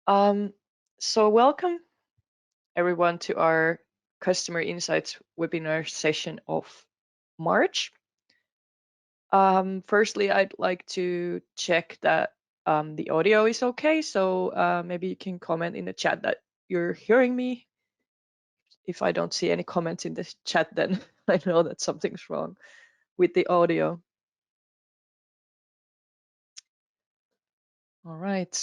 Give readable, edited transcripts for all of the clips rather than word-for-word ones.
So welcome everyone to our Customer Insights webinar session of March. Firstly, I'd like to check that the audio is okay. So maybe you can comment in the chat that you're hearing me. If I don't see any comments in the chat, then I know that something's wrong with the audio. All right,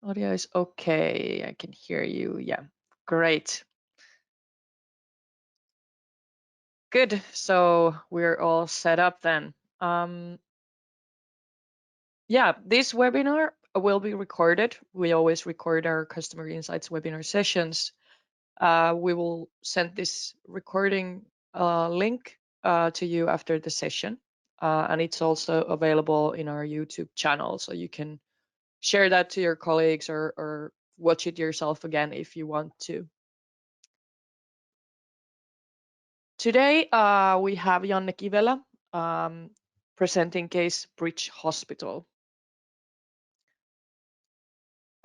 audio is okay. I can hear you. Yeah, great. Good, so we're all set up then. Yeah, this webinar will be recorded. We always record our Customer Insights webinar sessions. We will send this recording link to you after the session. And it's also available in our YouTube channel, so you can share that to your colleagues or watch it yourself again if you want to. Today, we have Janne Kivelä presenting case Bridge Hospital.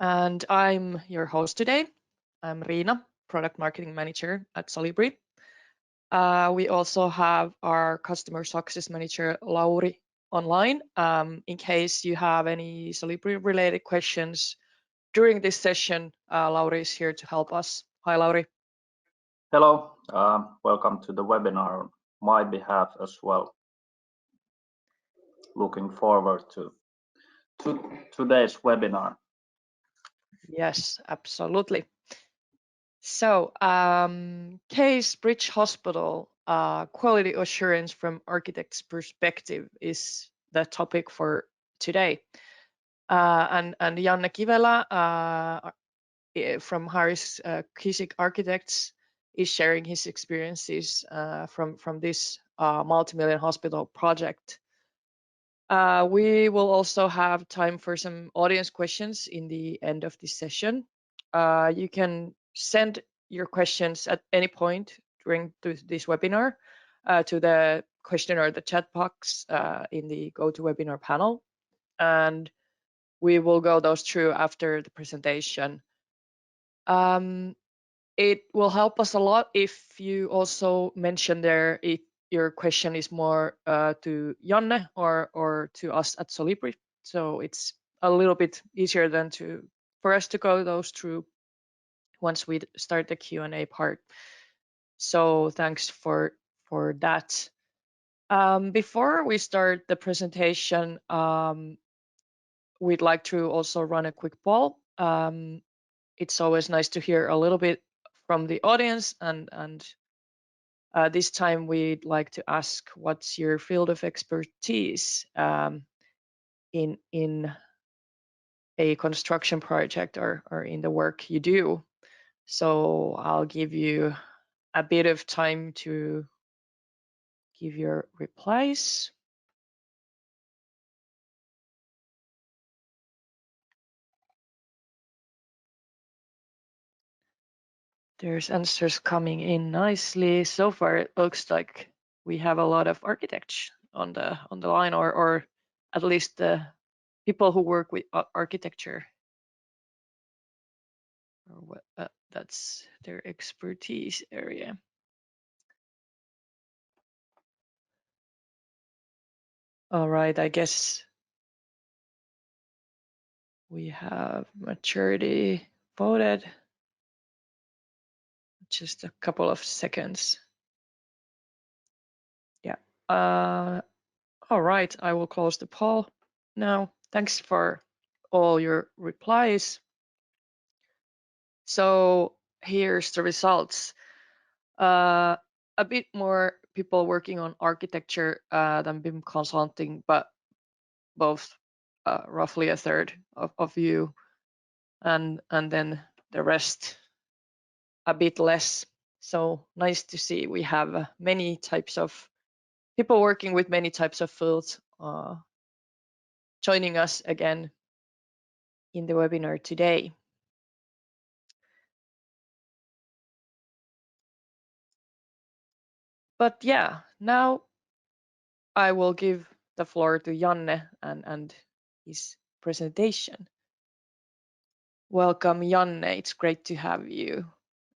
And I'm your host today. I'm Riina, Product Marketing Manager at Solibri. We also have our Customer Success Manager, Lauri, online. In case you have any Solibri related questions during this session, Lauri is here to help us. Hi, Lauri. Hello, welcome to the webinar on my behalf as well. Looking forward to today's webinar. Yes, absolutely. So, case Bridge Hospital, quality assurance from architect's perspective is the topic for today. And Janne Kivelä from Harris-Kjisik Architects is sharing his experiences from this multi-million hospital project. We will also have time for some audience questions in the end of this session. You can send your questions at any point during this webinar to the question or the chat box in the GoToWebinar panel, and we will go those through after the presentation. It will help us a lot if you also mention there if your question is more to Janne or to us at Solibri. So it's a little bit easier than for us to go those through once we start the Q&A part. So thanks for that. Before we start the presentation, we'd like to also run a quick poll. It's always nice to hear a little bit from the audience, and this time we'd like to ask, what's your field of expertise in a construction project or in the work you do? So I'll give you a bit of time to give your replies. There's answers coming in nicely. So far, it looks like we have a lot of architects on the line, or at least the people who work with architecture. Or what, that's their expertise area. All right, I guess we have majority voted. Just a couple of seconds. Yeah. All right, I will close the poll now. Thanks for all your replies. So here's the results. A bit more people working on architecture than BIM consulting, but both roughly a third of you, and then the rest a bit less. So nice to see we have many types of people working with many types of fields joining us again in the webinar today. But yeah, now I will give the floor to Janne and his presentation. welcome Janne. It's great to have you.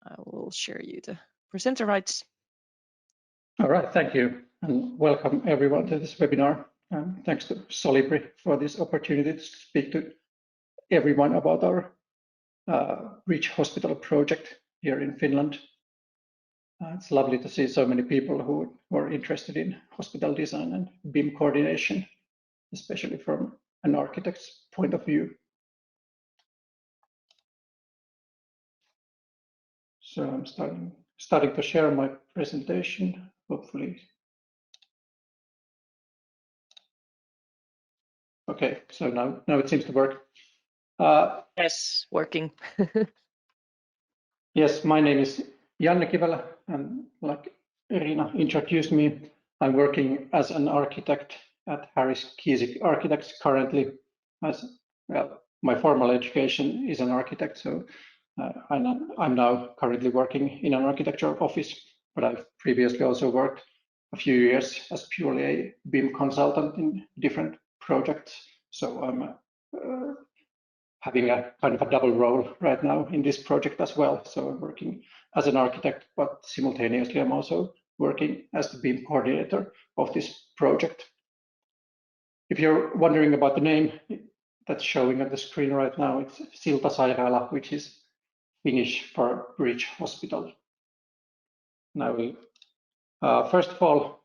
I will share you the presenter rights. All right, thank you, and welcome everyone to this webinar. Thanks to Solibri for this opportunity to speak to everyone about our Bridge Hospital project here in Finland. It's lovely to see so many people who are interested in hospital design and BIM coordination, especially from an architect's point of view. So I'm starting to share my presentation, hopefully. Okay, so now it seems to work. Yes, working. Yes, my name is Janne Kivelä, and like Irina introduced me, I'm working as an architect at Harris-Kjisik Architects currently. As well, my formal education is an architect, so I'm now currently working in an architecture office, but I've previously also worked a few years as purely a BIM consultant in different projects. So I'm having a kind of a double role right now in this project as well. So I'm working as an architect, but simultaneously I'm also working as the BIM coordinator of this project. If you're wondering about the name that's showing on the screen right now, it's Siltasairaala, which is Finnish for Bridge Hospital. Now, first of all,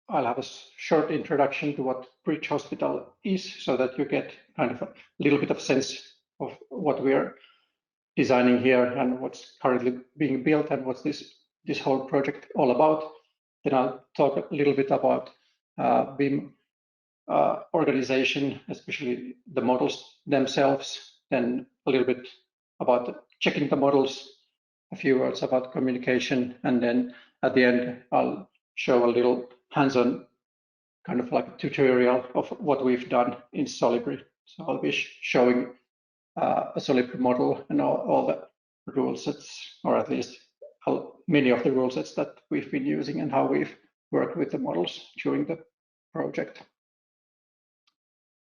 I'll have a short introduction to what Bridge Hospital is, so that you get kind of a little bit of sense of what we are designing here and what's currently being built and what's this whole project all about. Then I'll talk a little bit about BIM organization, especially the models themselves, then a little bit about checking the models, a few words about communication, and then at the end I'll show a little hands-on kind of like a tutorial of what we've done in Solibri. So I'll be showing a Solibri model and all the rule sets, or at least many of the rule sets that we've been using and how we've worked with the models during the project.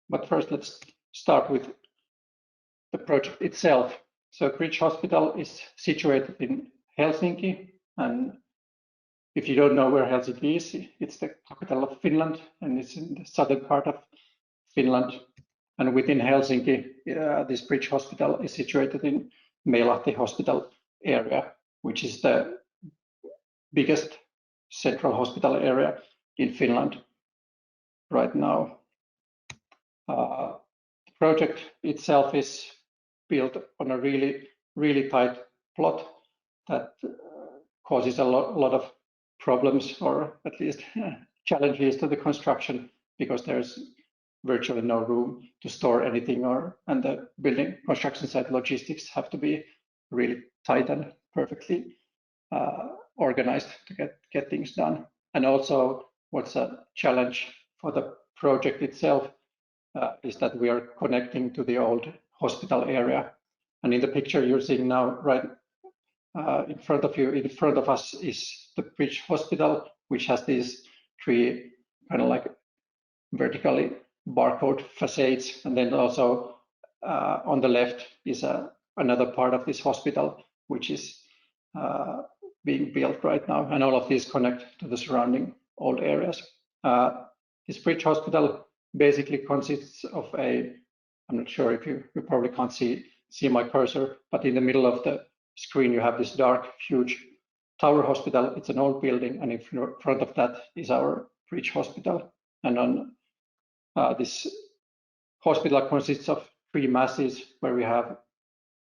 But first, let's start with the project itself. So Bridge Hospital is situated in Helsinki, and if you don't know where Helsinki is, it's the capital of Finland, and it's in the southern part of Finland. And within Helsinki, this Bridge Hospital is situated in Meilahti Hospital area, which is the biggest central hospital area in Finland right now. The project itself is built on a really tight plot that causes a lot of problems, or at least challenges to the construction, because there's virtually no room to store anything, and the building construction site logistics have to be really tight and perfectly organized to get things done. And also, what's a challenge for the project itself is that we are connecting to the old hospital area. And in the picture you're seeing now, right in front of you, in front of us is the Bridge Hospital, which has these three kind of like vertically barcode facades, and then also on the left is another part of this hospital, which is being built right now, and all of these connect to the surrounding old areas. This Bridge Hospital basically consists of I'm not sure if you probably can't see my cursor, but in the middle of the screen you have this dark, huge tower hospital. It's an old building, and in front of that is our Bridge Hospital. And on this hospital consists of three masses, where we have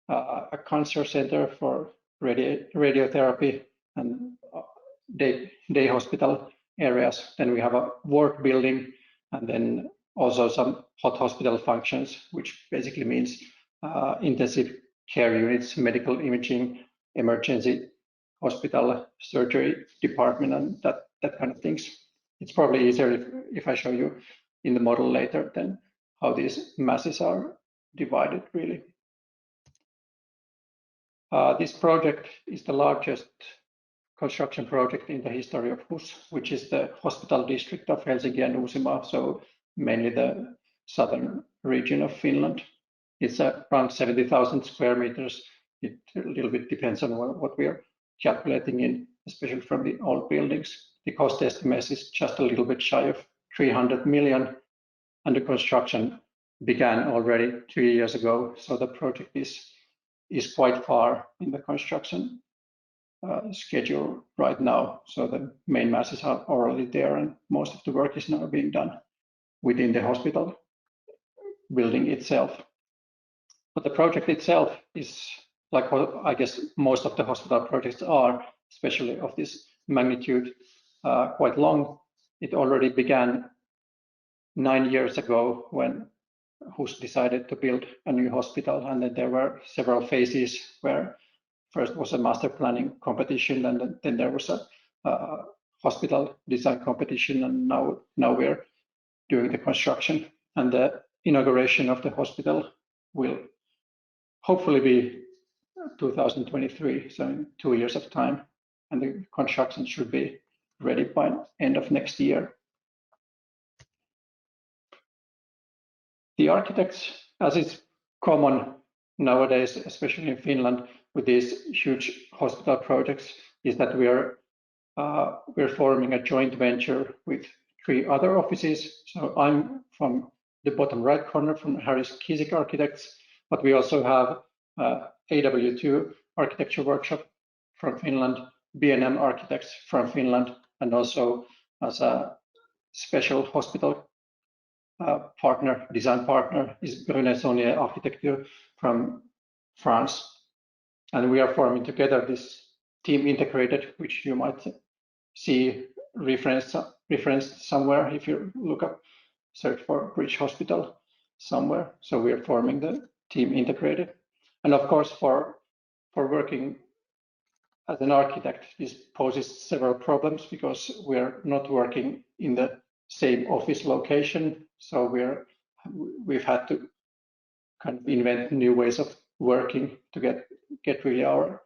a cancer center for radiotherapy and day hospital areas. Then we have a ward building, and then also some hot hospital functions, which basically means intensive care units, medical imaging, emergency hospital, surgery department, and that kind of things. It's probably easier if I show you in the model later then how these masses are divided really. This project is the largest construction project in the history of HUS, which is the hospital district of Helsinki and Uusimaa, so mainly the southern region of Finland. It's around 70,000 square meters. It a little bit depends on what we are calculating in, especially from the old buildings. The cost estimate is just a little bit shy of 300 million, and the construction began already 3 years ago. So the project is quite far in the construction schedule right now. So the main masses are already there, and most of the work is now being done within the hospital building itself. But the project itself is, like I guess most of the hospital projects are, especially of this magnitude, quite long. It already began 9 years ago when HUS decided to build a new hospital, and then there were several phases where first was a master planning competition, and then there was a hospital design competition, and now we're doing the construction. And the inauguration of the hospital will hopefully be 2023, so in 2 years of time, and the construction should be ready by end of next year. The architects, as is common nowadays, especially in Finland, with these huge hospital projects, is that we're forming a joint venture with 3 other offices. So I'm from the bottom right corner from Harris-Kjisik Architects, but we also have AW2 Architecture Workshop from Finland, B&M Architects from Finland, and also as a special hospital partner, design partner, is Brunel-Saunier Architecture from France. And we are forming together this team integrated, which you might see referenced somewhere if you look up, search for Bridge Hospital somewhere. So we are forming the team integrated. And of course, for working as an architect, this poses several problems because we're not working in the same office location. So we've had to kind of invent new ways of working to get really our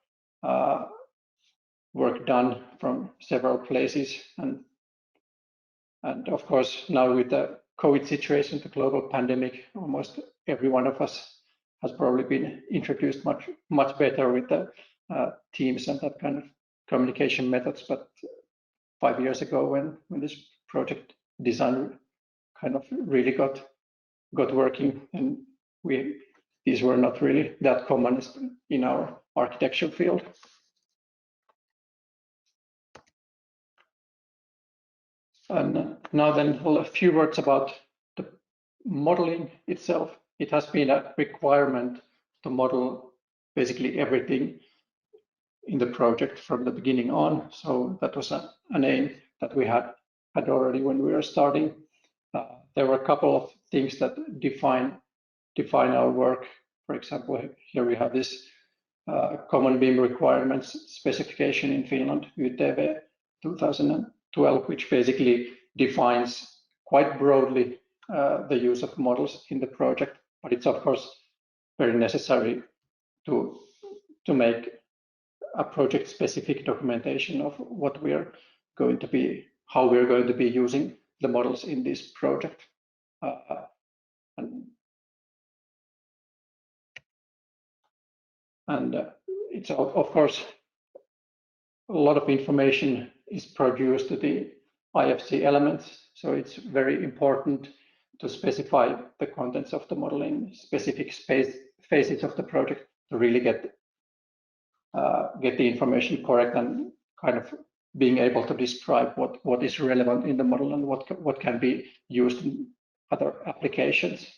work done from several places. And of course, now with the COVID situation, the global pandemic, almost every one of us has probably been introduced much better with the Teams and that kind of communication methods. But 5 years ago, when this project design kind of really got working, and these were not really that common in our architecture field. And now then, a few words about the modeling itself. It has been a requirement to model basically everything in the project from the beginning on. So that was an aim that we had already when we were starting. There were a couple of things that define our work. For example, here we have this common beam requirements specification in Finland, UTV 2012, which basically defines quite broadly the use of models in the project. But it's of course very necessary to make a project-specific documentation of what we are going to be, how we are going to be using the models in this project. And it's of course a lot of information is produced to the IFC elements, so it's very important to specify the contents of the model in specific phases of the project to really get the information correct and kind of being able to describe what is relevant in the model and what can be used in other applications.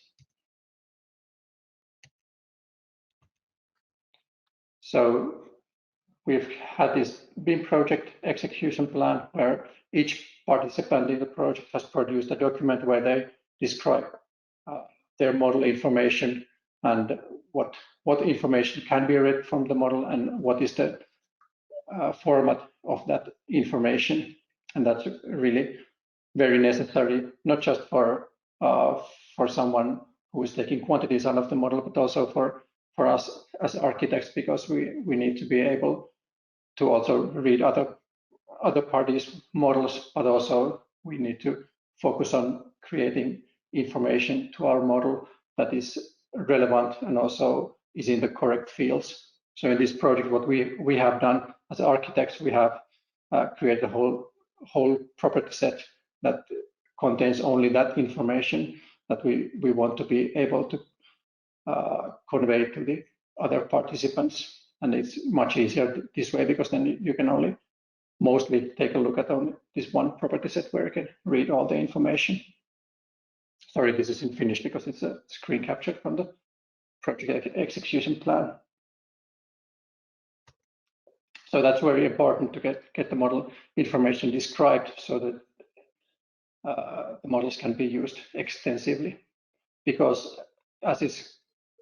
So we've had this BIM project execution plan where each participant in the project has produced a document where they describe their model information and what information can be read from the model and what is the format of that information. And that's really very necessary, not just for someone who is taking quantities out of the model, but also for us as architects, because we need to be able to also read other parties' models, but also we need to focus on creating information to our model that is relevant and also is in the correct fields. So in this project, what we have done as architects, we have created a whole property set that contains only that information that we want to be able to convey to the other participants. And it's much easier this way, because then you can only mostly take a look at only this one property set where you can read all the information. Sorry, this is in Finnish because it's a screen capture from the project execution plan. So that's very important to get the model information described so that the models can be used extensively. Because as it's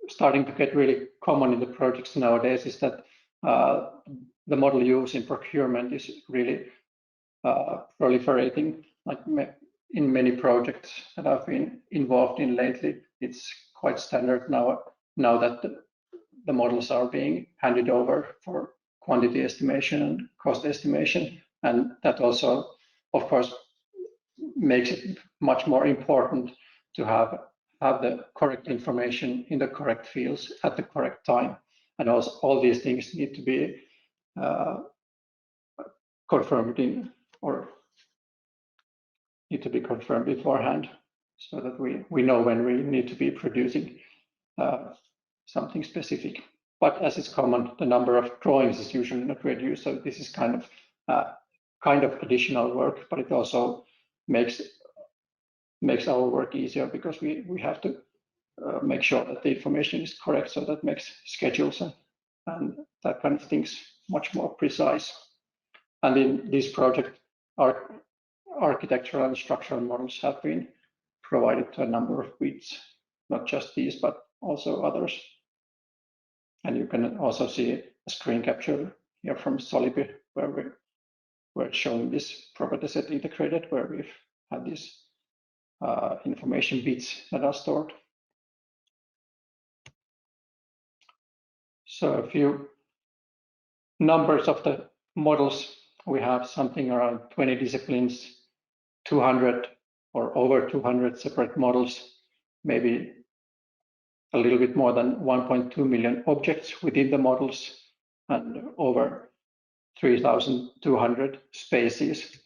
starting to get really common in the projects nowadays, is that the model use in procurement is really proliferating. Like in many projects that I've been involved in lately, it's quite standard now that the models are being handed over for quantity estimation and cost estimation. And that also, of course, makes it much more important to have the correct information in the correct fields at the correct time. And also all these things need to be confirmed in, or need to be confirmed beforehand, so that we know when we need to be producing something specific. But as is common, the number of drawings is usually not reduced. So this is kind of additional work, but it also makes our work easier, because we have to make sure that the information is correct. So that makes schedules and that kind of things much more precise. And in this project, our architectural and structural models have been provided to a number of weeks, not just these, but also others. And you can also see a screen capture here from Solibri, where we're showing this property set integrated, where we've had these information bits that are stored. So a few numbers of the models. We have something around 20 disciplines, 200 or over 200 separate models, maybe a little bit more than 1.2 million objects within the models, and over 3,200 species.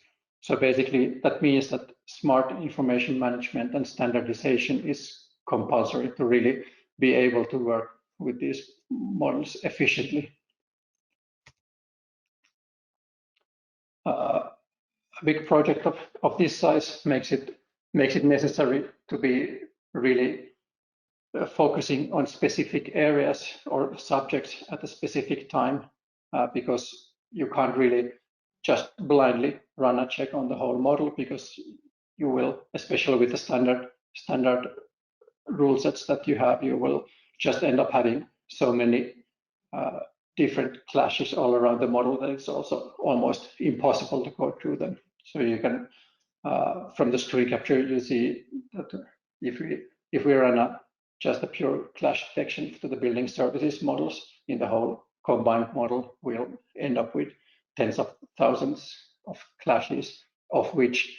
So basically, that means that smart information management and standardization is compulsory to really be able to work with these models efficiently. A big project of this size makes it necessary to be really focusing on specific areas or subjects at a specific time, because you can't really just blindly run a check on the whole model, because you will, especially with the standard rule sets that you have, you will just end up having so many different clashes all around the model that it's also almost impossible to go through them. So you can, from the screen capture, you see that if we run just a pure clash detection to the building services models in the whole combined model, we'll end up with tens of thousands of clashes, of which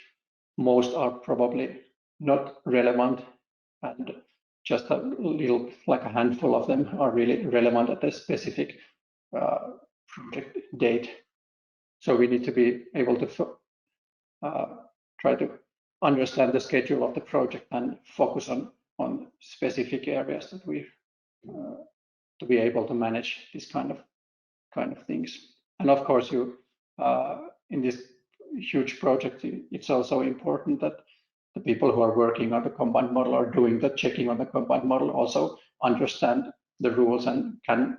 most are probably not relevant, and just a little, like a handful of them are really relevant at a specific project date. So we need to be able to try to understand the schedule of the project and focus on specific areas that we to be able to manage this kind of things. And of course, you in this huge project, it's also important that the people who are working on the combined model or doing the checking on the combined model also understand the rules and can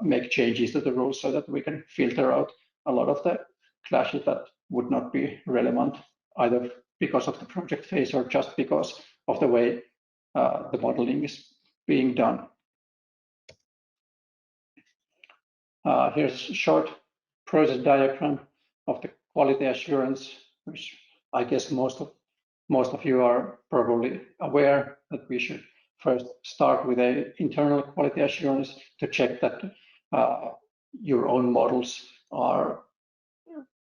make changes to the rules, so that we can filter out a lot of the clashes that would not be relevant, either because of the project phase or just because of the way the modeling is being done. Here's a short process diagram of the quality assurance, which I guess most of you are probably aware that we should first start with an internal quality assurance to check that your own models are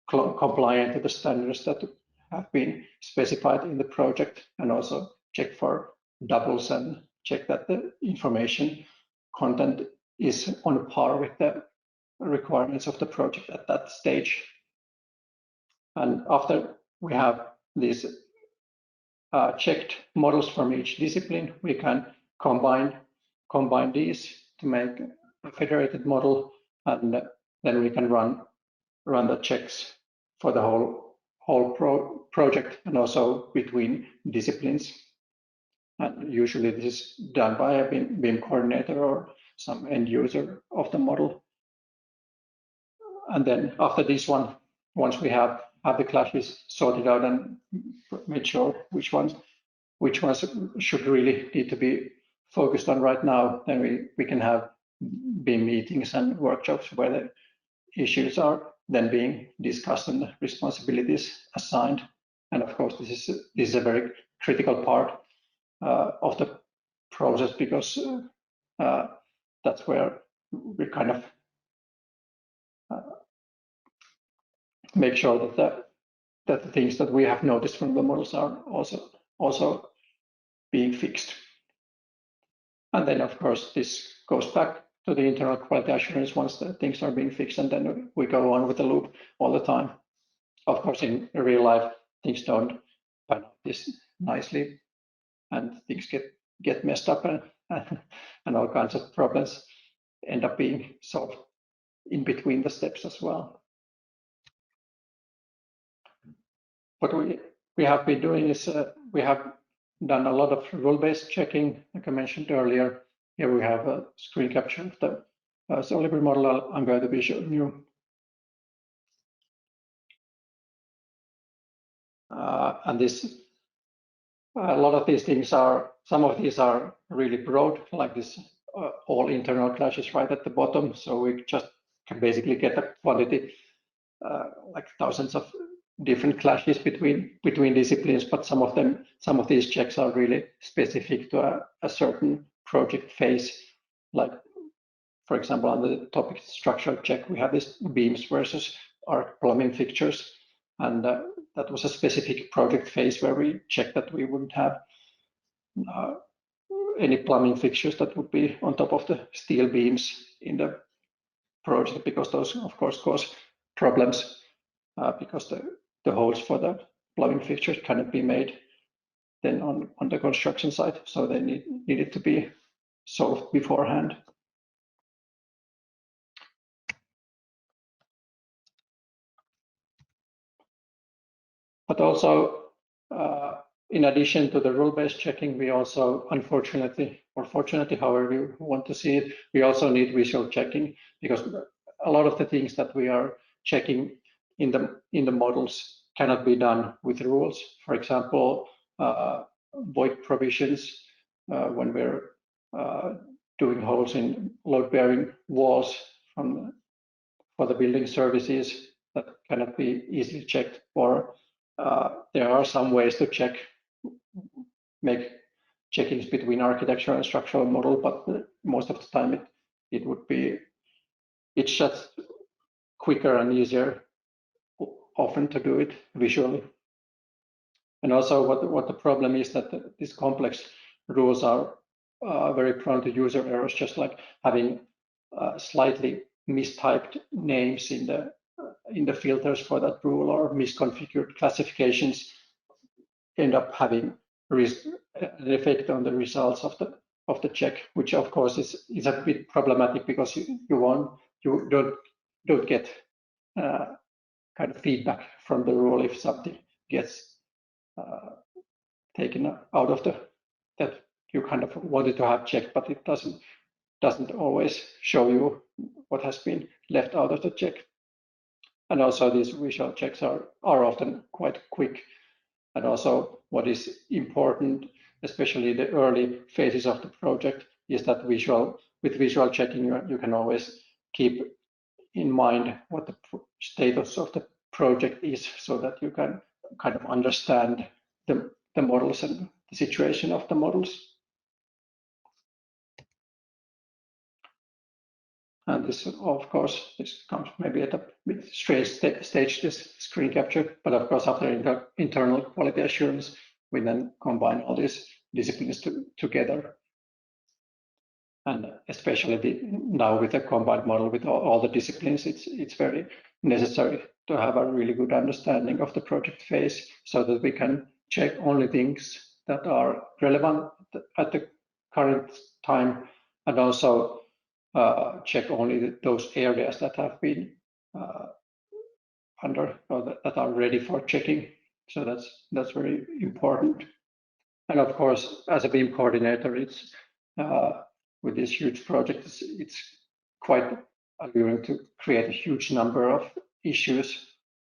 compliant to the standards that have been specified in the project, and also check for doubles and check that the information content is on par with the requirements of the project at that stage. And after we have these checked models from each discipline, we can combine these to make a federated model, and then we can run the checks for the whole project and also between disciplines. And usually this is done by a BIM coordinator or some end user of the model. And then after this one, once we have the clashes sorted out and made sure which ones should really need to be focused on right now, then we can have BIM meetings and workshops where the issues are then being discussed and the responsibilities assigned. And of course, this is a very critical part of the process, because that's where we kind of make sure that the things that we have noticed from the models are also being fixed. And then, of course, this goes back to the internal quality assurance once the things are being fixed, and then we go on with the loop all the time. Of course, in real life, things don't pan out this nicely, and things get messed up, and all kinds of problems end up being solved in between the steps as well. What we have been doing is we have done a lot of rule-based checking, like I mentioned earlier. Here we have a screen capture of the Solibri model I'm going to be showing you. And a lot of these things some of these are really broad, like this all internal clashes right at the bottom. So we just can basically get a quantity, like thousands of different clashes between disciplines, but some of these checks are really specific to a certain project phase. Like, for example, on the topic structural check, we have this beams versus arc plumbing fixtures, and that was a specific project phase where we checked that we wouldn't have any plumbing fixtures that would be on top of the steel beams in the project, because those, of course, cause problems because the holes for the plumbing fixtures cannot be made then on the construction site, so they needed to be solved beforehand. But also, in addition to the rule-based checking, we also, unfortunately, or fortunately, however you want to see it, we also need visual checking, because a lot of the things that we are checking in the models cannot be done with rules. For example, void provisions when we're doing holes in load-bearing walls for the building services, that cannot be easily checked. Or there are some ways to make checkings between architectural and structural model, but most of the time it's just quicker and easier often to do it visually. And also what the problem is that these complex rules are very prone to user errors, just like having slightly mistyped names in the filters for that rule, or misconfigured classifications end up having an effect on the results of the check, which of course is a bit problematic, because you don't get kind of feedback from the rule if something gets taken out of that you kind of wanted to have checked, but it doesn't always show you what has been left out of the check. And also these visual checks are often quite quick. And also what is important, especially the early phases of the project, is that with visual checking, you can always keep in mind what the status of the project is, so that you can kind of understand the models and the situation of the models. And this, of course, this comes maybe at a bit strange stage, this screen capture, but of course, after internal quality assurance, we then combine all these disciplines together and especially now with the combined model with all the disciplines, it's very necessary to have a really good understanding of the project phase so that we can check only things that are relevant at the current time, and also check only those areas that have been under or that are ready for checking. So that's very important. And of course, as a BIM coordinator, it's with this huge project, it's quite alluring to create a huge number of issues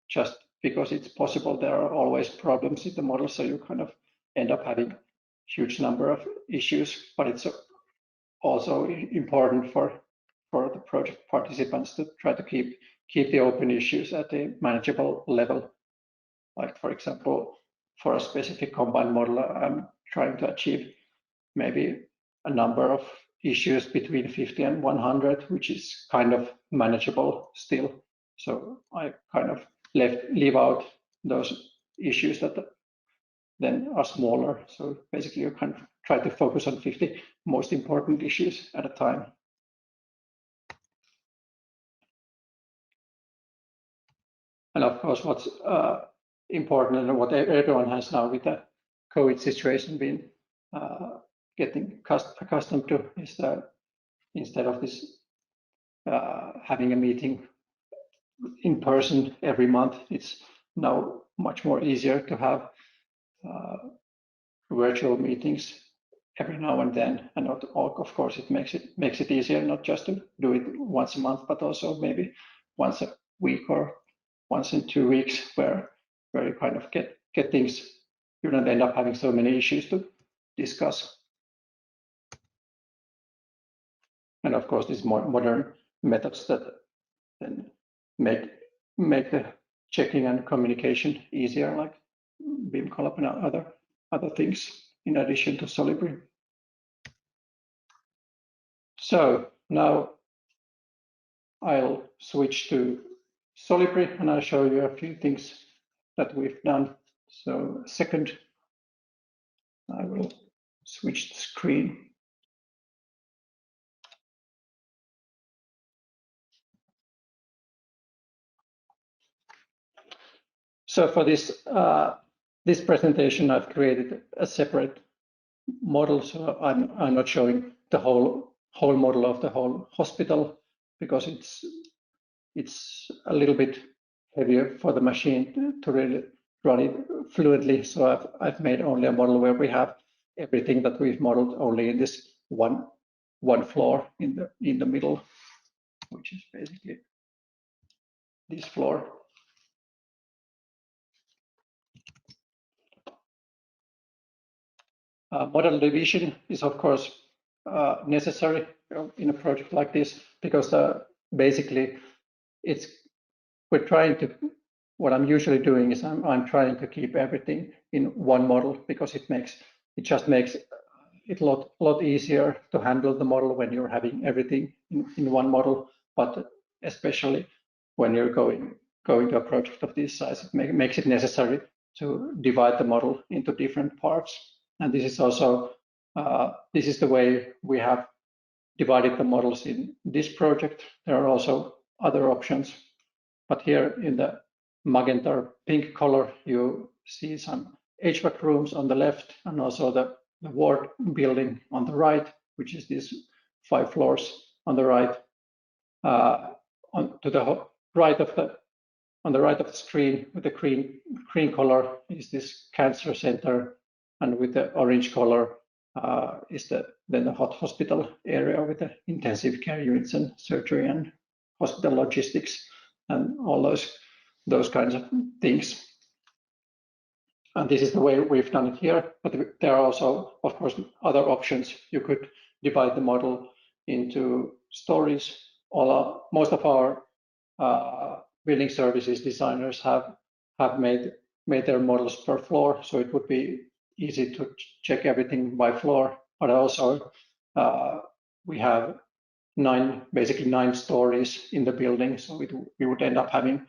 just because it's possible. There are always problems in the model, so you kind of end up having huge number of issues, but it's also important for the project participants to try to keep the open issues at a manageable level. Like, for example, for a specific combined model, I'm trying to achieve maybe a number of issues between 50 and 100, which is kind of manageable still. So I kind of leave out those issues that then are smaller. So basically you can try to focus on 50 most important issues at a time. And of course, what's important and what everyone has now with the COVID situation been getting accustomed to is that instead of this having a meeting in person every month, it's now much more easier to have virtual meetings every now and then. And of course, it makes it easier not just to do it once a month, but also maybe once a week or once in 2 weeks, where you kind of get things. You don't end up having so many issues to discuss. And of course, these more modern methods that then make the checking and communication easier, like BIM Collab and other things in addition to Solibri. So now I'll switch to Solibri and I'll show you a few things that we've done. So second, I will switch the screen. So for this this presentation, I've created a separate model. So I'm not showing the whole model of the whole hospital because it's a little bit heavier for the machine to really run it fluidly. So I've made only a model where we have everything that we've modeled only in this one floor in the middle, which is basically this floor. Model division is of course necessary in a project like this because basically we're trying to. What I'm usually doing is I'm trying to keep everything in one model because it just makes it a lot easier to handle the model when you're having everything in one model. But especially when you're going to a project of this size, it makes it necessary to divide the model into different parts. And this is also this is the way we have divided the models in this project. There are also other options, but here in the magenta or pink color, you see some HVAC rooms on the left and also the ward building on the right, which is these 5 floors on the right. On the right of the screen with the green color is this cancer center, and with the orange color is then the hot hospital area with the intensive care units and surgery and hospital logistics and all those kinds of things. And this is the way we've done it here, but there are also, of course, other options. You could divide the model into stories. Most of our building services designers have made their models per floor, so it would be easy to check everything by floor. But also we have basically 9 stories in the building, so we would end up having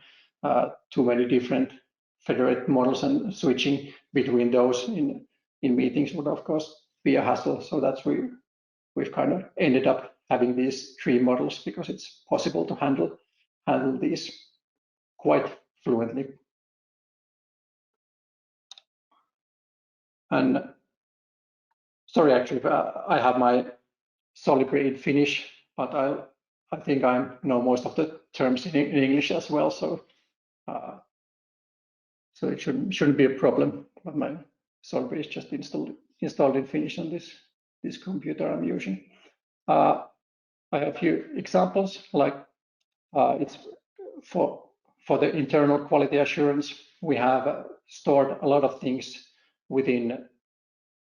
too many different federated models, and switching between those in meetings would of course be a hassle. So that's we've kind of ended up having these 3 models because it's possible to handle these quite fluently. And sorry, actually, I have my Solibri in Finnish, but I think I know most of the terms in English as well, so it shouldn't be a problem. But my Solibri is just installed in Finnish on this computer I'm using. I have a few examples, like it's for the internal quality assurance. We have stored a lot of things within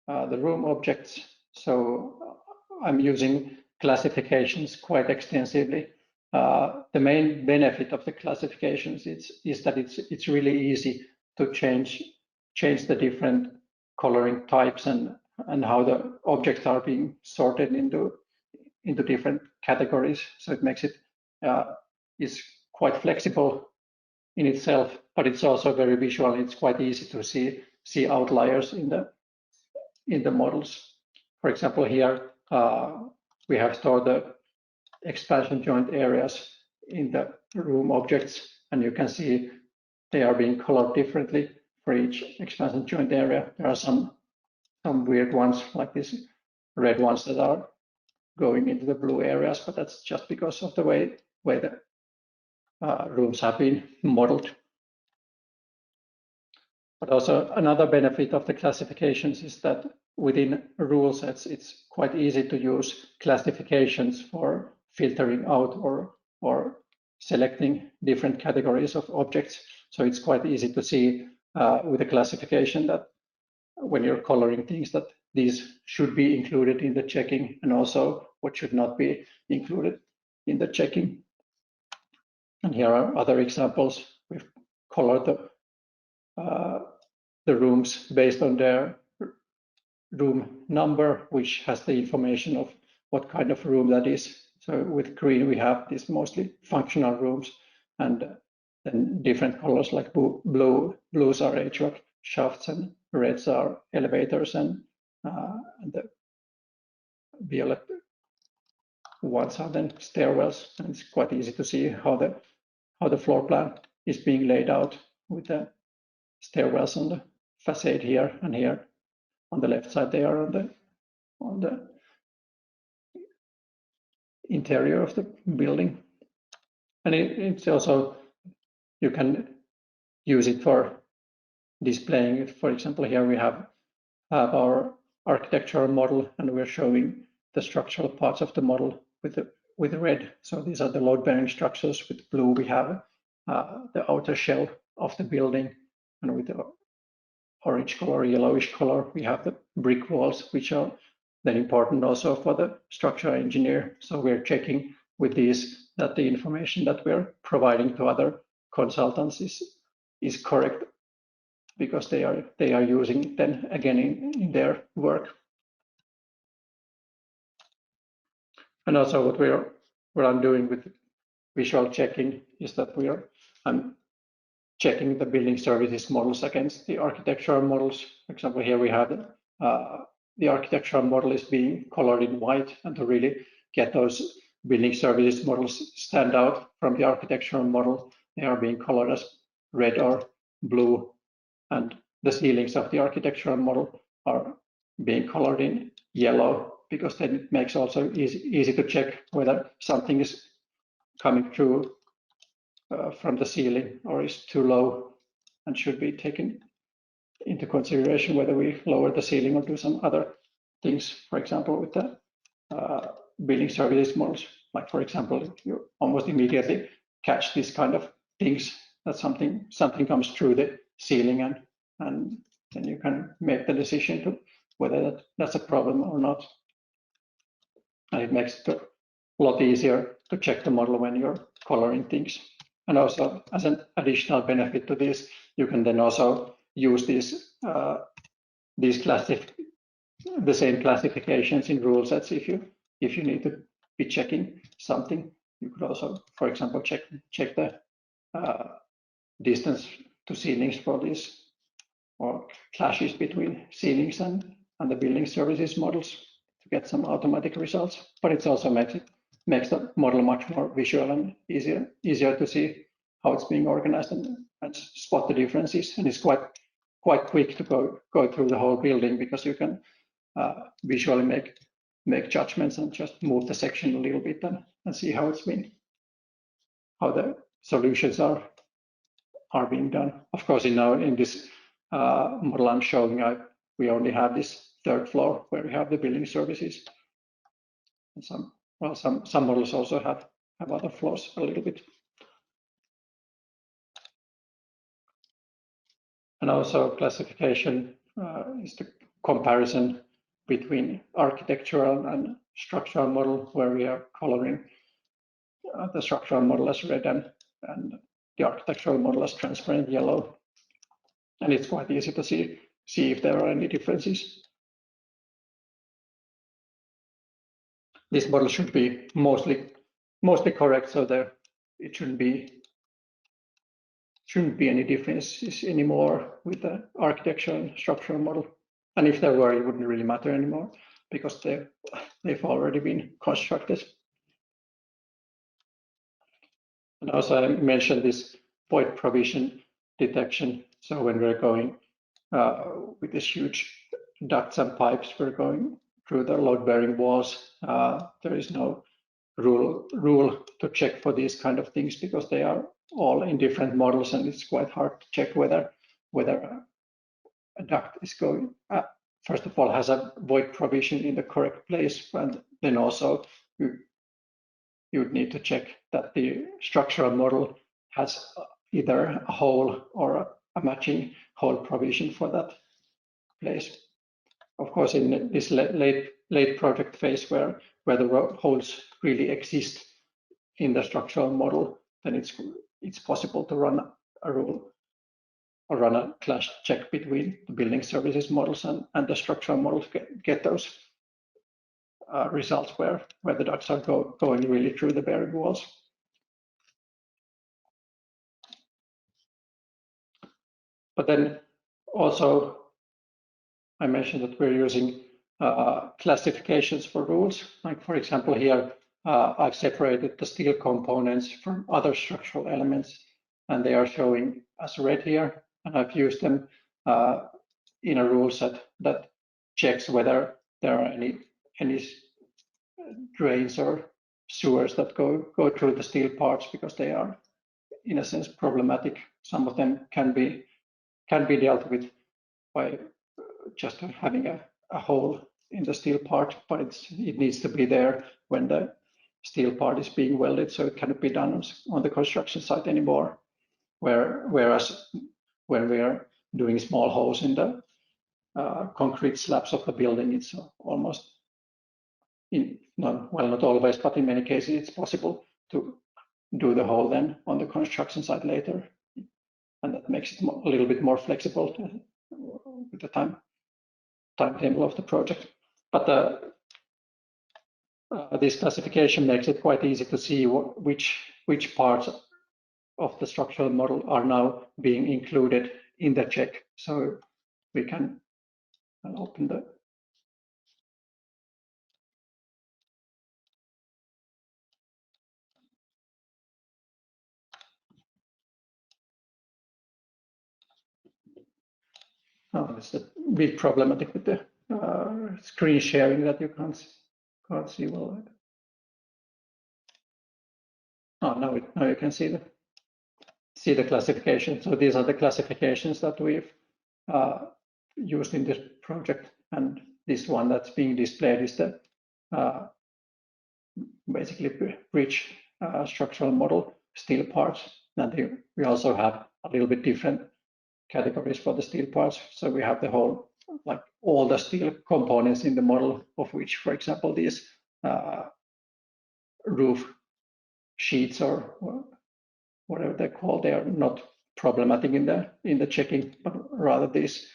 the room objects. So I'm using classifications quite extensively. The main benefit of the classifications is that it's really easy to change the different coloring types and how the objects are being sorted into different categories. So it makes it is quite flexible in itself, but it's also very visual. It's quite easy to see outliers in the models. For example, here we have stored the expansion joint areas in the room objects, and you can see they are being colored differently for each expansion joint area. There are some weird ones, like these red ones that are going into the blue areas, but that's just because of the way the rooms have been modeled. But also another benefit of the classifications is that within rule sets, it's quite easy to use classifications for filtering out or selecting different categories of objects. So it's quite easy to see with a classification that when you're coloring things, that these should be included in the checking, and also what should not be included in the checking. And here are other examples. We've colored the rooms based on their room number, which has the information of what kind of room that is. So with green, we have these mostly functional rooms, and then different colors like blues are HVAC shafts, and reds are elevators, and the violet ones are then stairwells. And it's quite easy to see how the floor plan is being laid out with the stairwells on the facade here, and here on the left side they are on the interior of the building. And it's also, you can use it for displaying it. For example, here we have our architectural model, and we're showing the structural parts of the model with red. So these are the load-bearing structures. With blue, we have the outer shell of the building, and with the orange color, yellowish color, we have the brick walls, which are then important also for the structural engineer. So we're checking with these that the information that we're providing to other consultants is correct, because they are using it then again in their work. And also what I'm doing with visual checking is that I'm checking the building services models against the architectural models. For example, here we have the architectural model is being colored in white, and to really get those building services models stand out from the architectural model, they are being colored as red or blue, and the ceilings of the architectural model are being colored in yellow, because then it makes also easy to check whether something is coming through from the ceiling or is too low and should be taken into consideration whether we lower the ceiling or do some other things. For example, with the building services models, like for example, you almost immediately catch these kind of things, that something comes through the ceiling, and then you can make the decision to whether that's a problem or not. And it makes it a lot easier to check the model when you're coloring things. And also, as an additional benefit to this, you can then also use these the same classifications in rule sets if you need to be checking something. You could also, for example, check the distance to ceilings for these, or clashes between ceilings and the building services models. get some automatic results. But it also makes the model much more visual and easier to see how it's being organized and spot the differences. And it's quite quick to go through the whole building, because you can visually make judgments and just move the section a little bit and see how how the solutions are being done. Of course, in this model I'm showing, we only have this third floor where we have the building services. And some models also have other floors a little bit. And also classification is the comparison between architectural and structural model, where we are coloring the structural model as red and the architectural model as transparent yellow. And it's quite easy to see if there are any differences. This model should be mostly correct, so it shouldn't be any differences anymore with the architectural and structural model. And if there were, it wouldn't really matter anymore, because they've already been constructed. And also I mentioned this void provision detection. So when we're going with these huge ducts and pipes, we're going through the load-bearing walls. There is no rule to check for these kind of things, because they are all in different models, and it's quite hard to check whether a duct is going, first of all, has a void provision in the correct place, and then also you would need to check that the structural model has either a hole or a matching hole provision for that place. Of course, in this late project phase where the holes really exist in the structural model, then it's possible to run a rule or run a clash check between the building services models and the structural models, get those results where the ducts are going really through the bearing walls. But then also I mentioned that we're using classifications for rules. Like, for example, here I've separated the steel components from other structural elements, and they are showing as red here. And I've used them in a rule set that checks whether there are any drains or sewers that go through the steel parts, because they are, in a sense, problematic. Some of them can be dealt with by just having a hole in the steel part, but it needs to be there when the steel part is being welded, so it cannot be done on the construction site anymore. Whereas when we are doing small holes in the concrete slabs of the building, it's almost, not always, but in many cases, it's possible to do the hole then on the construction site later, and that makes it a little bit more flexible with the timetable of the project. But this classification makes it quite easy to see which parts of the structural model are now being included in the check. So we can open the it's a big problematic with the screen sharing, that you can't see well. Oh, now you can see the classification. So these are the classifications that we've used in this project, and this one that's being displayed is the basically bridge structural model steel parts. And we also have a little bit different categories for the steel parts. So we have the whole, like all the steel components in the model, of which, for example, these roof sheets or whatever they're called, they are not problematic in the checking, but rather these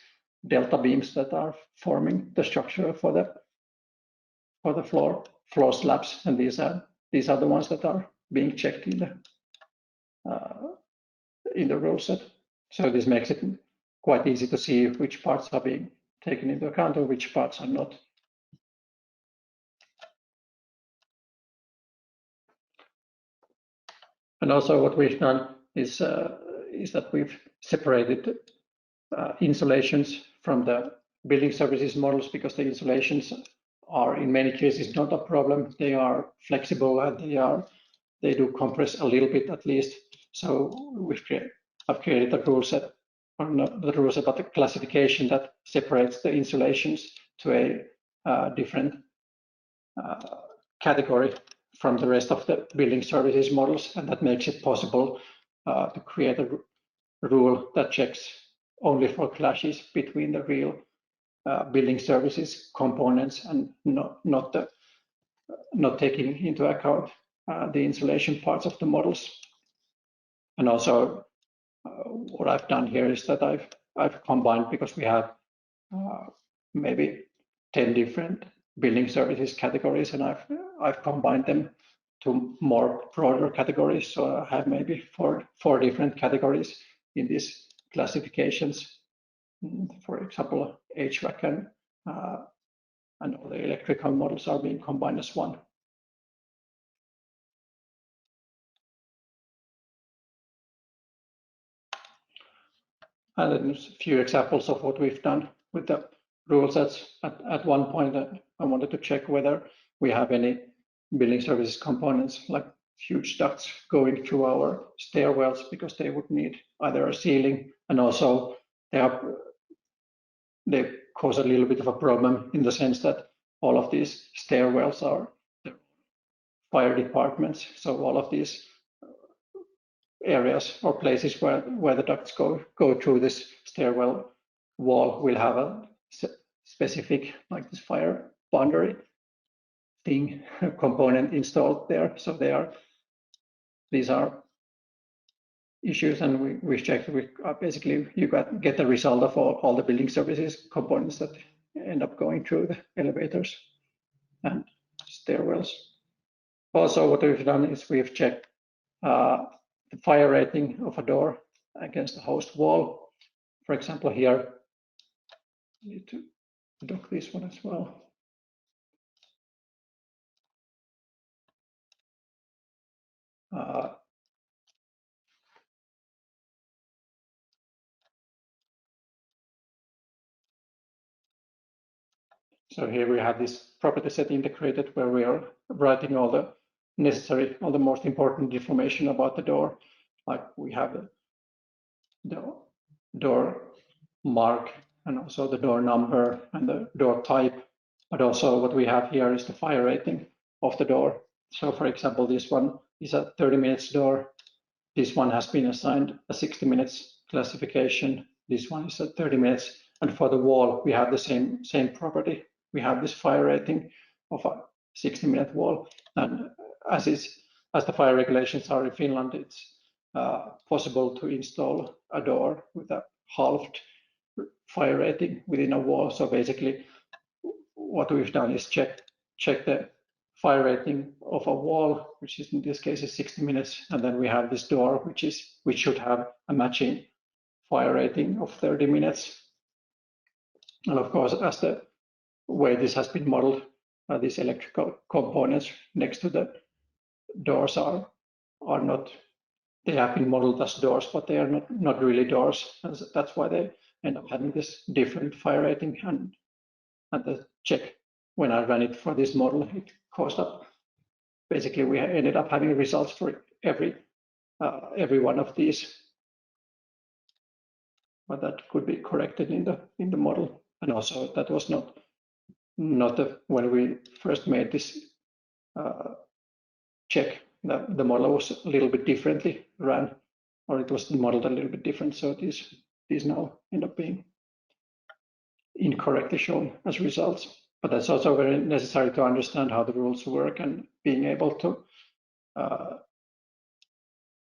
delta beams that are forming the structure for the floor slabs, and these are the ones that are being checked in the rule set. So this makes it quite easy to see which parts are being taken into account and which parts are not. And also what we've done is that we've separated insulations from the building services models, because the insulations are in many cases not a problem. They are flexible and they do compress a little bit at least. So I've created a rule set, or not the rule set, but the classification that separates the insulations to a different category from the rest of the building services models, and that makes it possible to create a rule that checks only for clashes between the real building services components and not taking into account the insulation parts of the models. And also what I've done here is that I've combined, because we have maybe 10 different building services categories, and I've combined them to more broader categories. So I have maybe four different categories in these classifications. For example, HVAC and all the electrical models are being combined as one. And then a few examples of what we've done with the rule sets. At one point, I wanted to check whether we have any building services components like huge ducts going through our stairwells, because they would need either a ceiling, and also they cause a little bit of a problem in the sense that all of these stairwells are fire departments. So all of these areas or places where the ducts go through this stairwell wall will have a specific, like this fire boundary thing component installed there. So these are issues, and we checked. Basically you get the result of all the building services components that end up going through the elevators and stairwells. Also, what we've done is we've checked the fire rating of a door against the host wall. For example, here, I need to dock this one as well. So here we have this property set integrated, where we are writing all the most important information about the door. Like we have the door mark, and also the door number and the door type. But also what we have here is the fire rating of the door. So for example, this one is a 30 minutes door. This one has been assigned a 60 minutes classification. This one is at 30 minutes. And for the wall, we have the same property. We have this fire rating of a 60-minute wall. And as the fire regulations are in Finland, it's possible to install a door with a halved fire rating within a wall. So basically, what we've done is check the fire rating of a wall, which is in this case is 60 minutes, and then we have this door, which should have a matching fire rating of 30 minutes. And of course, as the way this has been modeled, these electrical components next to the doors are not. They have been modeled as doors, but they are not really doors. And that's why they end up having this different fire rating. And the check, when I ran it for this model, it caused up. Basically, we ended up having results for every one of these, but that could be corrected in the model. And also, that was not when we first made this check. The model was a little bit differently ran, or it was modeled a little bit different. So these now end up being incorrectly shown as results. But that's also very necessary to understand how the rules work, and being able to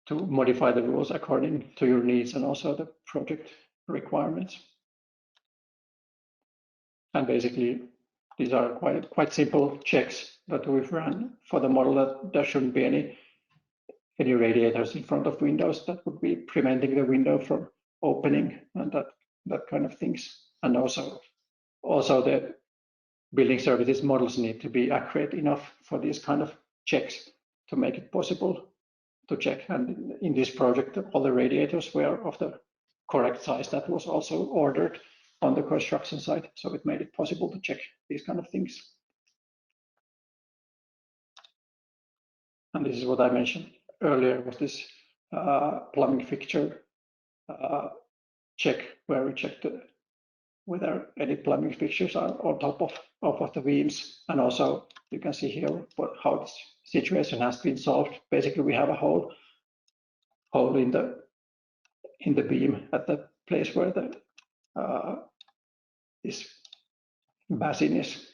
modify the rules according to your needs and also the project requirements. And basically, these are quite simple checks that we've run for the model. That there shouldn't be any radiators in front of windows that would be preventing the window from opening, and that kind of things. And also the building services models need to be accurate enough for these kind of checks to make it possible to check. And in this project, all the radiators were of the correct size that was also ordered on the construction site. So it made it possible to check these kind of things. And this is what I mentioned earlier, was this plumbing fixture check, where we checked whether any plumbing fixtures are on top of the beams. And also you can see here how this situation has been solved. Basically, we have a hole in the beam at the place where the this basin is.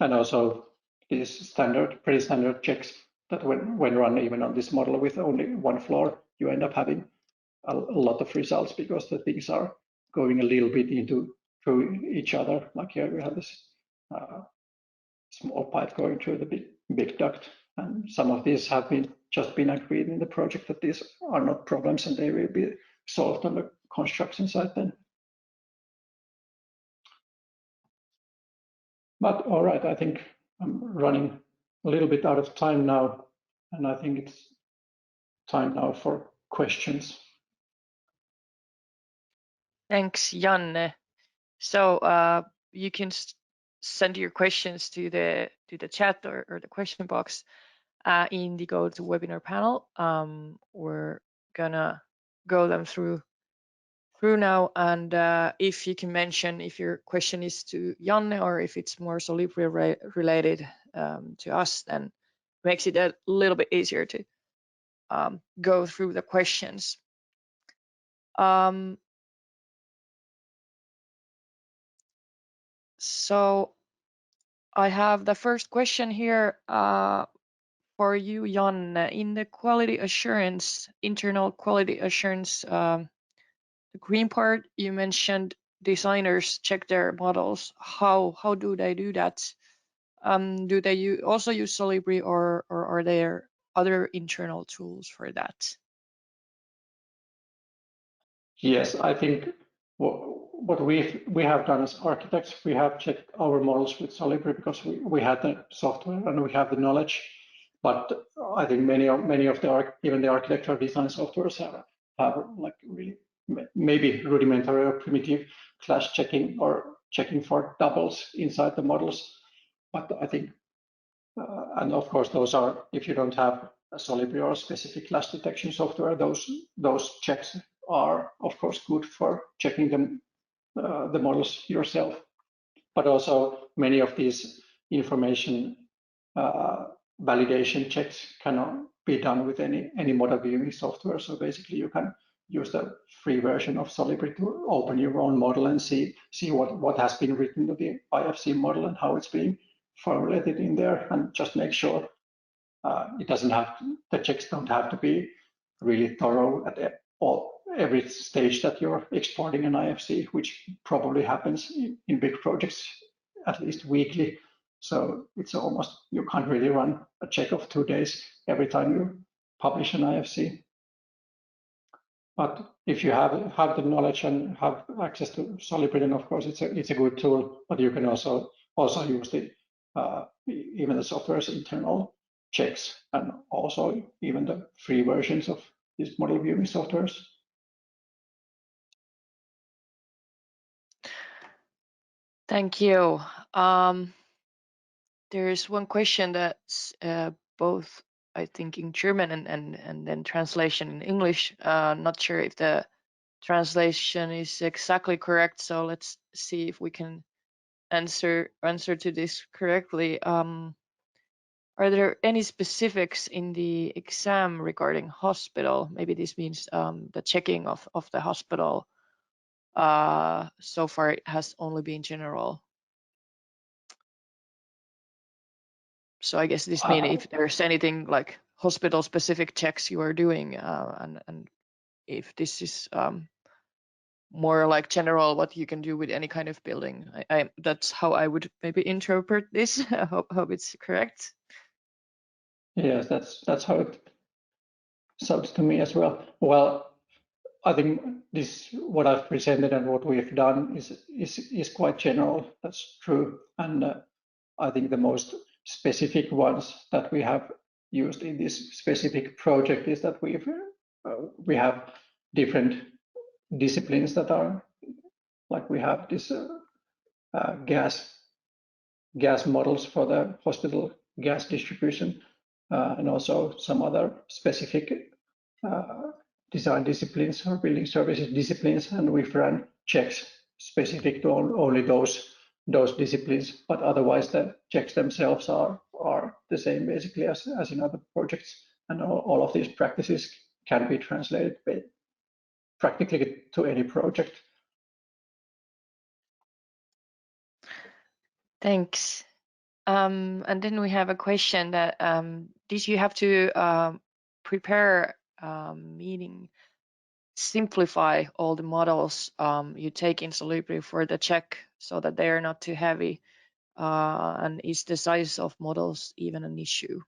And also these pretty standard checks that when run even on this model with only one floor, you end up having a lot of results, because the things are going a little bit through each other. Like here we have this small pipe going through the big duct, and some of these have just been agreed in the project that these are not problems, and they will be solved on the construction site then. But all right, I think I'm running a little bit out of time now, and I think it's time now for questions. Thanks, Janne. So you can send your questions to the chat or the question box in the GoToWebinar panel. We're gonna go them through now, and if you can mention if your question is to Janne or if it's more Solibri related to us, then makes it a little bit easier to go through the questions. So I have the first question here for you, Janne. In the quality assurance, internal quality assurance, the green part, you mentioned designers check their models. How do they do that? Do they also use Solibri, or are there other internal tools for that? Yes, I think what we have done as architects, we have checked our models with Solibri because we had the software and we have the knowledge. But I think many of even the architectural design softwares have like really maybe rudimentary or primitive clash checking or checking for doubles inside the models. But I think, and of course, those are, if you don't have a Solibri or a specific clash detection software, those checks are of course good for checking them, the models yourself. But also many of these information validation checks cannot be done with any model viewing software. So basically you can use the free version of Solibri to open your own model and see what has been written to the IFC model and how it's being formulated in there, and just make sure it doesn't have to, the checks don't have to be really thorough at every stage that you're exporting an IFC, which probably happens in big projects at least weekly. So it's almost, you can't really run a check of 2 days every time you publish an IFC. But if you have the knowledge and have access to Solibri, then of course it's a good tool. But you can also use the even the software's internal checks, and also even the free versions of these model viewing softwares. Thank you. There's one question that's both, I think, in German and then translation in English. Not sure if the translation is exactly correct, so let's see if we can answer to this correctly. Are there any specifics in the exam regarding hospital? Maybe this means the checking of the hospital. So far it has only been general. So I guess this means if there's anything like hospital specific checks you are doing, and if this is more like general what you can do with any kind of building. That's how I would maybe interpret this. I hope it's correct. Yes, that's how it sounds to me as well. Well, I think this, what I've presented and what we've done is quite general. That's true. And I think the most specific ones that we have used in this specific project is that we have different disciplines that are like we have this gas models for the hospital gas distribution, and also some other specific design disciplines or building services disciplines, and we've run checks specific to only those disciplines, but otherwise the checks themselves are the same basically as in other projects, and all of these practices can be translated practically to any project. Thanks. And then we have a question that did you have to prepare meaning simplify all the models you take in Solibri for the check so that they are not too heavy? And is the size of models even an issue?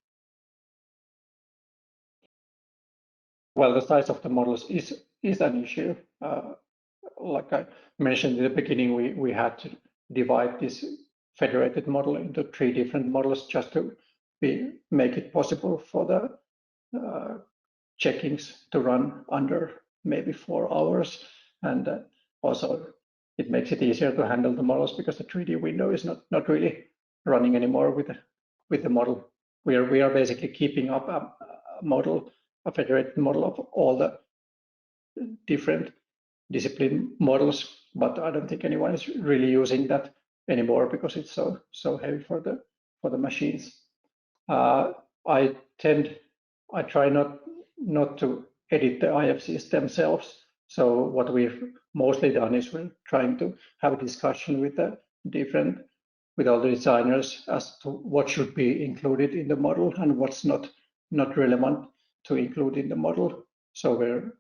Well, the size of the models is an issue. Like I mentioned in the beginning, we had to divide this federated model into 3 different models just to make it possible for the checkings to run under maybe 4 hours, and also it makes it easier to handle the models because the 3D window is not really running anymore with the model. We are basically keeping up a federated model of all the different discipline models, but I don't think anyone is really using that anymore because it's so heavy for the machines. I try not to edit the IFCs themselves. So what we've mostly done is we're trying to have a discussion with all the designers as to what should be included in the model and what's not relevant to include in the model. So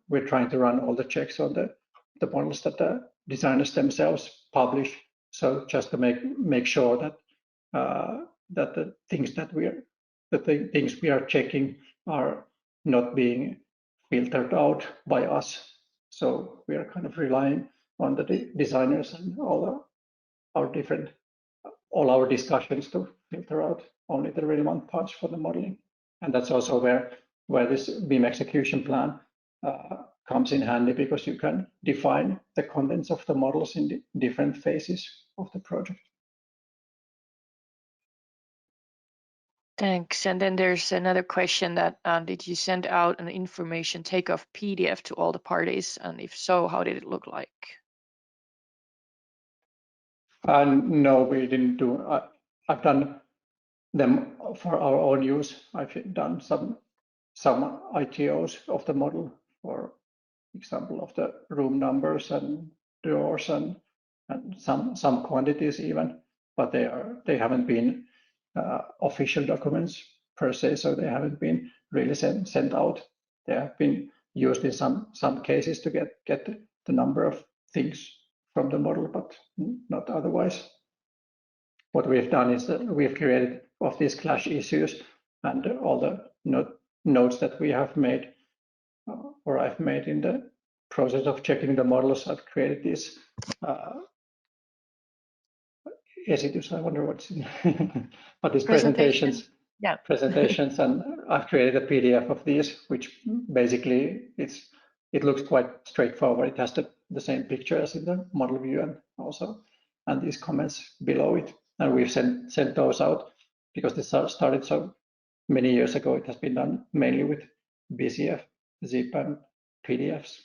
we're trying to run all the checks on the models that the designers themselves publish. So just to make sure that the things we are checking are not being filtered out by us. So we are kind of relying on the designers and all our discussions to filter out only the relevant parts for the modeling. And that's also where this BIM execution plan comes in handy, because you can define the contents of the models in the different phases of the project. Thanks. And then there's another question that did you send out an information takeoff PDF to all the parties? And if so, how did it look like? No, we didn't do. I've done them for our own use. I've done some ITOs of the model, for example, of the room numbers and doors and some quantities even, but they haven't been official documents per se, so they haven't been really sent out. They have been used in some cases to get the number of things from the model, but not otherwise. What we've done is that we've created of these clash issues and all the notes that we have made or I've made in the process of checking the models. I've created these esitys, I wonder what's in but these presentations. Yeah. Presentations, and I've created a PDF of these, which basically it looks quite straightforward. It has the same picture as in the model view and these comments below it. And we've sent those out because this started so many years ago. It has been done mainly with BCF, zip, and PDFs.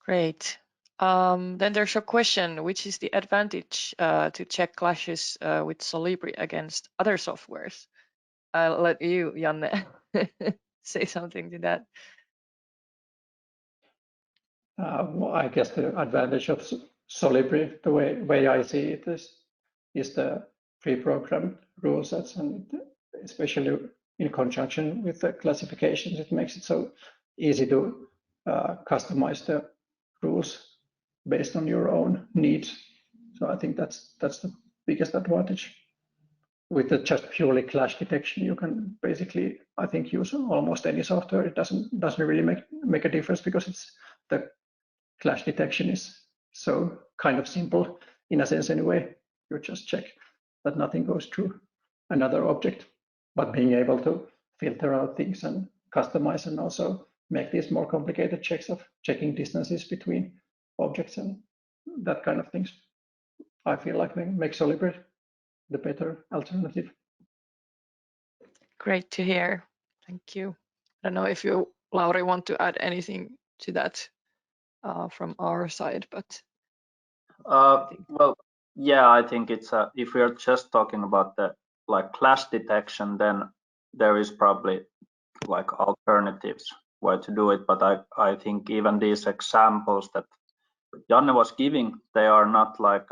Great. Then there's a question, which is the advantage to check clashes with Solibri against other softwares? I'll let you, Janne, say something to that. Well, I guess the advantage of Solibri, the way I see it, is the pre-programmed rule sets, and especially in conjunction with the classifications, it makes it so easy to customize the rules based on your own needs. So I think that's the biggest advantage. With the just purely clash detection, you can basically, I think, use almost any software. It doesn't really make a difference because it's the clash detection is so kind of simple in a sense anyway. You just check that nothing goes through. another object, but being able to filter out things and customize and also make these more complicated checks of checking distances between objects and that kind of things. I feel like make Solibri the better alternative. Great to hear. Thank you. I don't know if you, Lauri, want to add anything to that from our side, but well, yeah, I think it's if we are just talking about the like clash detection, then there is probably like alternatives where to do it. But I think even these examples that Janne was giving, they are not like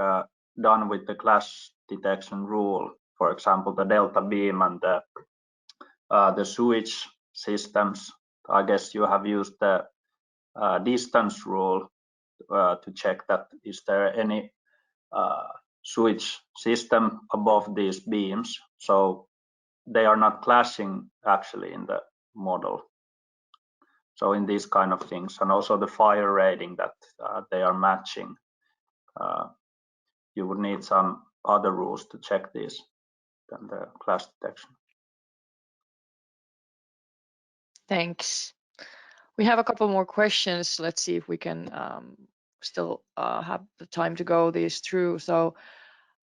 done with the clash detection rule. For example, the delta beam and the switch systems. I guess you have used the distance rule to check that is there any switch system above these beams, so they are not clashing actually in the model. So in these kind of things, and also the fire rating that they are matching, you would need some other rules to check this than the clash detection. thanks. We have a couple more questions. Let's see if we can still have the time to go these through. So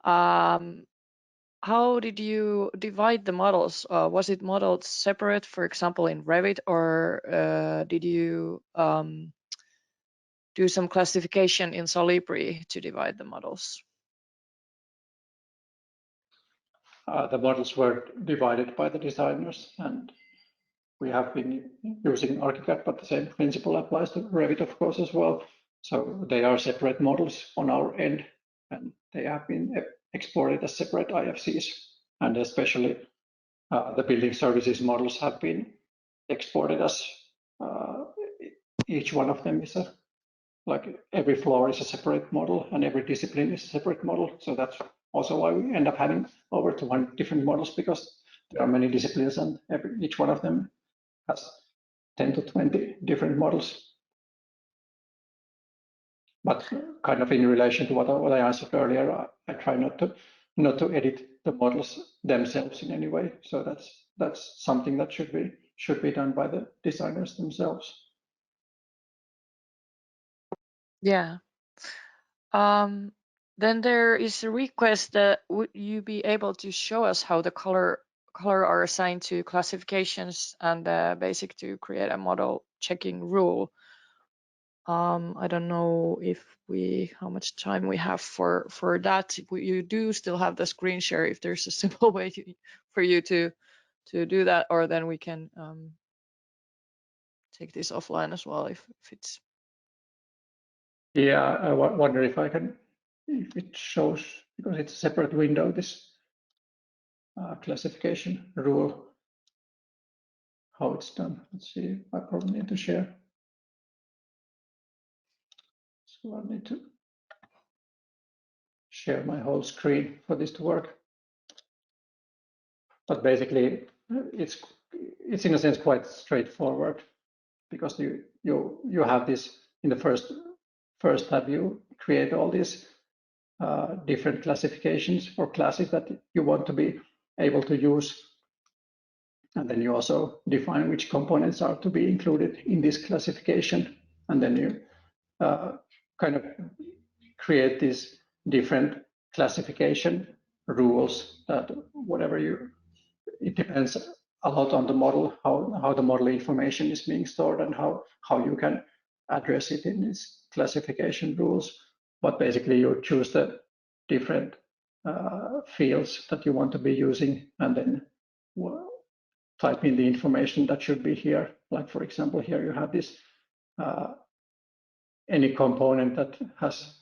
how did you divide the models? Was it modeled separate, for example, in Revit, or did you do some classification in Solibri to divide the models? The models were divided by the designers, and we have been using ArchiCAD, but the same principle applies to Revit, of course, as well. So they are separate models on our end, and they have been exported as separate IFCs. And especially the building services models have been exported as each one of them is like every floor is a separate model and every discipline is a separate model. So that's also why we end up having over 200 different models, because there are many disciplines and each one of them has 10 to 20 different models. But kind of in relation to what I answered earlier, I try not to edit the models themselves in any way. So that's something that should be done by the designers themselves. Yeah. Then there is a request that would you be able to show us how the color are assigned to classifications and basic to create a model checking rule. I don't know if how much time we have for that. You do still have the screen share if there's a simple way for you to do that, or then we can take this offline as well if it's. Yeah, I wonder if it shows, because it's a separate window, this classification rule, how it's done. Let's see, I probably need to share. So I need to share my whole screen for this to work. But basically, it's in a sense quite straightforward, because you have this in the first tab. You create all these different classifications or classes that you want to be able to use, and then you also define which components are to be included in this classification, and then you kind of create these different classification rules that whatever it depends a lot on the model, how the model information is being stored and how you can address it in these classification rules. But basically you choose the different fields that you want to be using, and then type in the information that should be here. Like for example, here you have this any component that has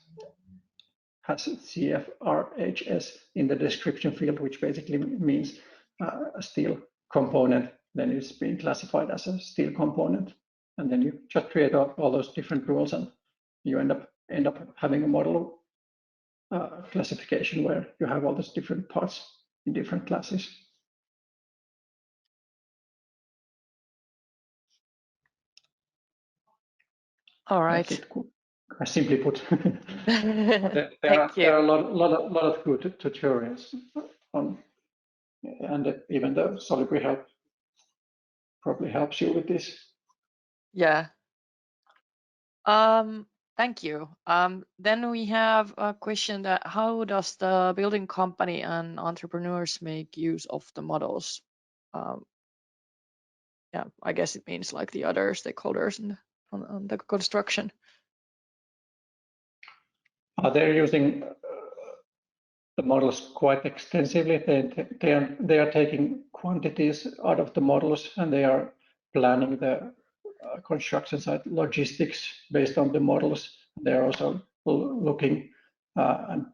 CFRHS in the description field, which basically means a steel component, then it's being classified as a steel component. And then you just create all those different rules, and you end up having a model classification where you have all those different parts in different classes. All right. Simply put. there Thank you. are a lot of good tutorials on and even the Solibri help probably helps you with this. Yeah. Thank you. Then we have a question that how does the building company and entrepreneurs make use of the models? Yeah, I guess it means like the other stakeholders on the construction. They're using the models quite extensively. They are taking quantities out of the models, and they are planning the construction site logistics based on the models. They're also looking and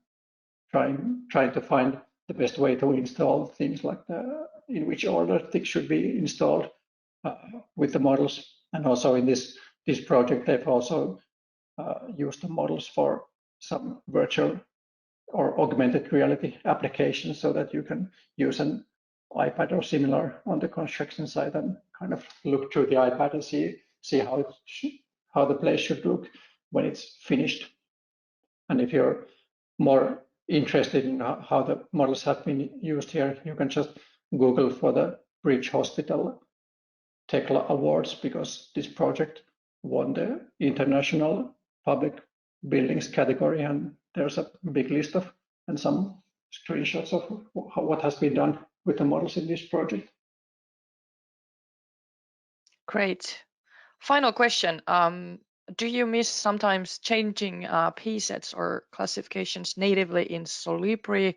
trying to find the best way to install things, like in which order things should be installed with the models. And also in this project, they've also used the models for some virtual or augmented reality applications, so that you can use an iPad or similar on the construction site and kind of look through the iPad and see how the place should look when it's finished. And if you're more interested in how the models have been used here, you can just Google for the Bridge Hospital Tekla Awards, because this project won the International Public Buildings category, and there's a big list of and some screenshots of what has been done with the models in this project. Great. Final question. Do you miss sometimes changing p-sets or classifications natively in Solibri,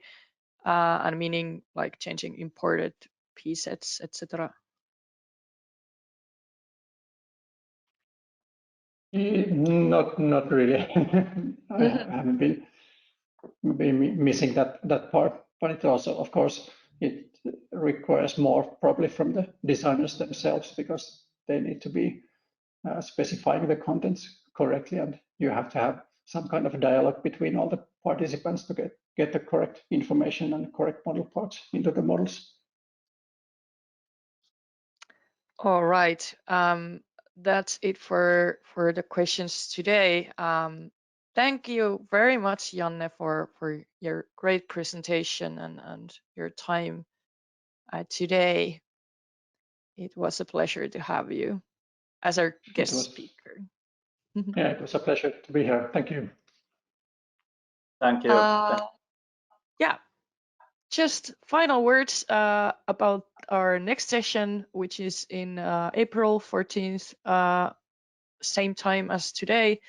and meaning like changing imported p-sets, etc.? Not really. I haven't been missing that part, but it also, of course, it requires more probably from the designers themselves, because they need to be specifying the contents correctly, and you have to have some kind of dialogue between all the participants to get the correct information and correct model parts into the models. All right. That's it for the questions today. Thank you very much, Janne, for your great presentation and your time today. It was a pleasure to have you as our guest speaker. Yeah, it was a pleasure to be here. Thank you. Thank you. Yeah, just final words about our next session, which is in April 14th, same time as today.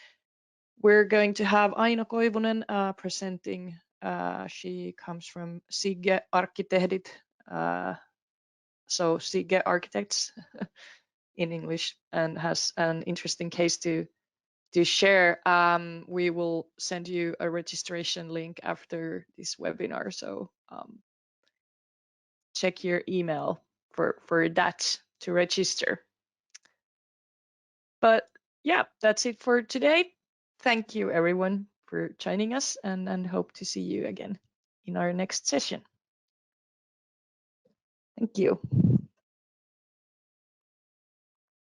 We're going to have Aino Koivunen presenting. She comes from Sigge Arkkitehdit, so Sigge Architects in English, and has an interesting case to share. We will send you a registration link after this webinar, so check your email for that to register. But yeah, that's it for today. Thank you everyone for joining us, and hope to see you again in our next session. Thank you.